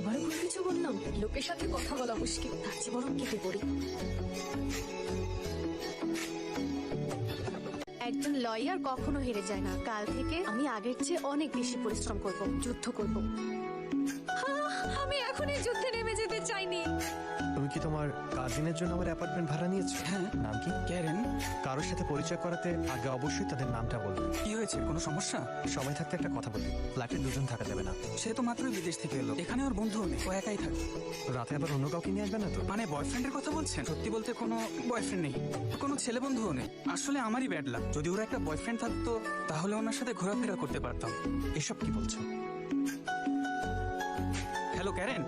আবারও ভুল কিছু বললাম? লোকের সাথে কথা বলা মুশকিল, তার চেয়ে বরং কেটে পড়ি। একজন লয়ার কখনো হেরে যায় না। কাল থেকে আমি আগের চেয়ে অনেক বেশি পরিশ্রম করব, যুদ্ধ করব। আমি এখন এই যুদ্ধে নেমে যেতে চাইনি। তুমি কি তোমার কাজিনের জন্য আমার অ্যাপার্টমেন্ট ভাড়া নিয়েছো? হ্যাঁ। নাম কি? ক্যারেন। কারোর সাথে পরিচয় করাতে আগে অবশ্যই তাদের নামটা বলবে। কি হয়েছে, কোনো সমস্যা? সময় থাকতে একটা কথা বলি, ফ্ল্যাটে দুজন থাকা যাবে না। সে তো মাত্রই বিদেশ থেকে এলো, এখানে ওর বন্ধুও নেই, ও একাই থাকে। রাতে আবার অন্য কাউকে নিয়ে আসবে না তো? মানে বয়ফ্রেন্ডের কথা বলছেন? সত্যি বলতে কোনো বয়ফ্রেন্ড নেই, কোনো ছেলে বন্ধুও নেই। আসলে আমারই ব্যাড লাক। যদি ওর একটা বয়ফ্রেন্ড থাকতো তাহলে ওনার সাথে ঘোরাফেরা করতে পারতাম। এসব কি বলছো? Hello Karen.